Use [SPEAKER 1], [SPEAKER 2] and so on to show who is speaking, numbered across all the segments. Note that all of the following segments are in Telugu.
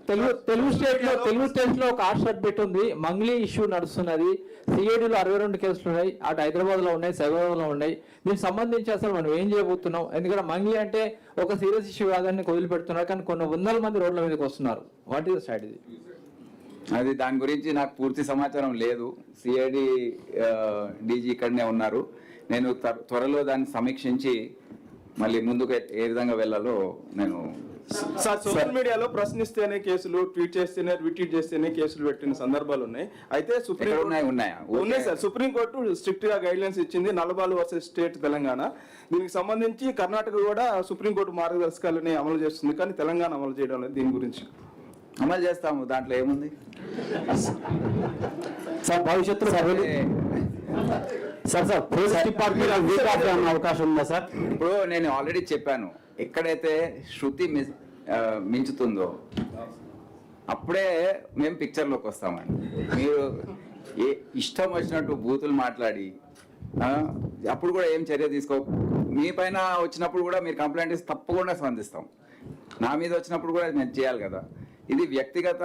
[SPEAKER 1] తెలుగు స్టేట్ లో ఒక హాట్ బెట్ ఉంది. మంగ్లీ ఇష్యూ నడుస్తున్నది. సిఐడిలో 62 కేసులు ఉన్నాయి. అటు హైదరాబాద్ లో ఉన్నాయి, సైబరాబాద్ లో ఉన్నాయి. దీనికి సంబంధించి అసలు మనం ఏం చేయబోతున్నాం? ఎందుకంటే మంగ్లీ అంటే ఒక సీరియస్ ఇష్యూ కాదని వదిలిపెడుతున్నారు, కానీ కొన్ని వందల మంది రోడ్ల మీదకి వస్తున్నారు. What is the strategy?
[SPEAKER 2] అది దాని గురించి నాకు పూర్తి సమాచారం లేదు. సిఐడి డీజీ ఇక్కడనే ఉన్నారు. నేను త్వరలో దాన్ని సమీక్షించి మళ్ళీ ముందుకు ఏ విధంగా వెళ్ళాలో నేను.
[SPEAKER 3] సార్, సోషల్ మీడియాలో ప్రశ్నిస్తేనే కేసులు, ట్వీట్ చేస్తేనే రిట్వీట్ చేస్తేనే కేసులు పెట్టిన సందర్భాలు ఉన్నాయి. అయితే ఉన్నాయి సార్. సుప్రీంకోర్టు స్ట్రిక్ట్ గా గైడ్ లైన్స్ ఇచ్చింది, నల్లబాలు వర్సెస్ స్టేట్ తెలంగాణ. దీనికి సంబంధించి కర్ణాటక కూడా సుప్రీంకోర్టు మార్గదర్శకాలని అమలు చేస్తుంది, కానీ తెలంగాణ అమలు చేయడం లేదు. దీని గురించి
[SPEAKER 2] అమలు చేస్తాము, దాంట్లో ఏముంది
[SPEAKER 1] సార్? భవిష్యత్తులో అవకాశం ఉందా సార్?
[SPEAKER 2] ఇప్పుడు నేను ఆల్రెడీ చెప్పాను, ఎక్కడైతే శృతి మించుతుందో అప్పుడే మేము పిక్చర్లోకి వస్తామండి. మీరు ఇష్టం వచ్చినట్టు బూతులు మాట్లాడి అప్పుడు కూడా ఏం చర్య తీసుకో. మీ పైన వచ్చినప్పుడు కూడా మీరు కంప్లైంట్ ఇస్తే తప్పకుండా స్పందిస్తాం. నా మీద వచ్చినప్పుడు కూడా నేను చేయాలి కదా. ఇది వ్యక్తిగత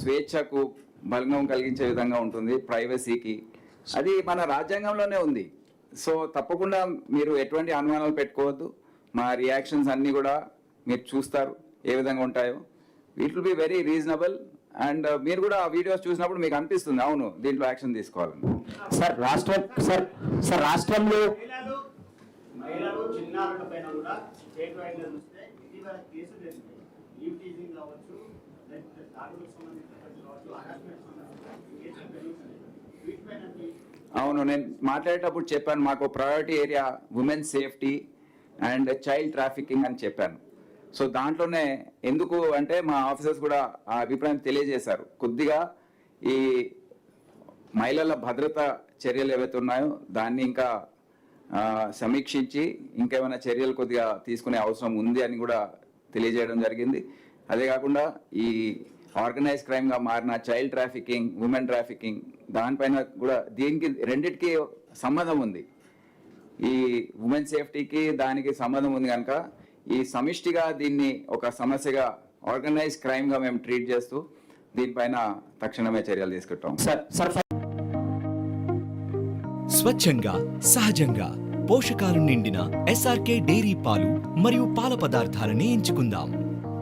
[SPEAKER 2] స్వేచ్ఛకు భంగం కలిగించే విధంగా ఉంటుంది, ప్రైవసీకి. అది మన రాజ్యాంగంలోనే ఉంది. సో తప్పకుండా మీరు ఎటువంటి అనుమానాలు పెట్టుకోవద్దు. మా రియాక్షన్స్ అన్నీ కూడా మీరు చూస్తారు ఏ విధంగా ఉంటాయో. It will be very reasonable. And మీరు కూడా ఆ వీడియోస్ చూసినప్పుడు మీకు అనిపిస్తుంది, అవును దీంట్లో యాక్షన్ తీసుకోవాలని.
[SPEAKER 1] సార్ రాష్ట్రంలో
[SPEAKER 2] అవును, నేను మాట్లాడేటప్పుడు చెప్పాను, మాకు priority area women safety and child trafficking అని చెప్పాను. సో దాంట్లోనే ఎందుకు అంటే మా ఆఫీసర్స్ కూడా ఆ అభిప్రాయం తెలియజేశారు. కొద్దిగా ఈ మహిళల భద్రత చర్యలు ఏవైతే ఉన్నాయో దాన్ని ఇంకా సమీక్షించి ఇంకేమైనా చర్యలు కొద్దిగా తీసుకునే అవసరం ఉంది అని కూడా తెలియజేయడం జరిగింది. అదే కాకుండా ఈ ఆర్గనైజ్ క్రైమ్గా మారిన చైల్డ్ ట్రాఫికింగ్, ఉమెన్ ట్రాఫికింగ్, దానిపైన కూడా దీనికి రెండిటికి సంబంధం ఉంది. ఈ ఉమెన్ సేఫ్టీకి దానికి సంబంధం ఉంది కనుక ఈ సమిష్టిగా దీన్ని ఒక సమస్యగా ఆర్గనైజ్ క్రైమ్గా మేము ట్రీట్ చేస్తూ దీనిపైన తక్షణమే చర్యలు తీసుకుంటాం.
[SPEAKER 4] స్వచ్ఛంగా, సహజంగా పోషకాలు నిండిన SRK డైరీ పాలు మరియు పాల పదార్థాలని ఎంచుకుందాం.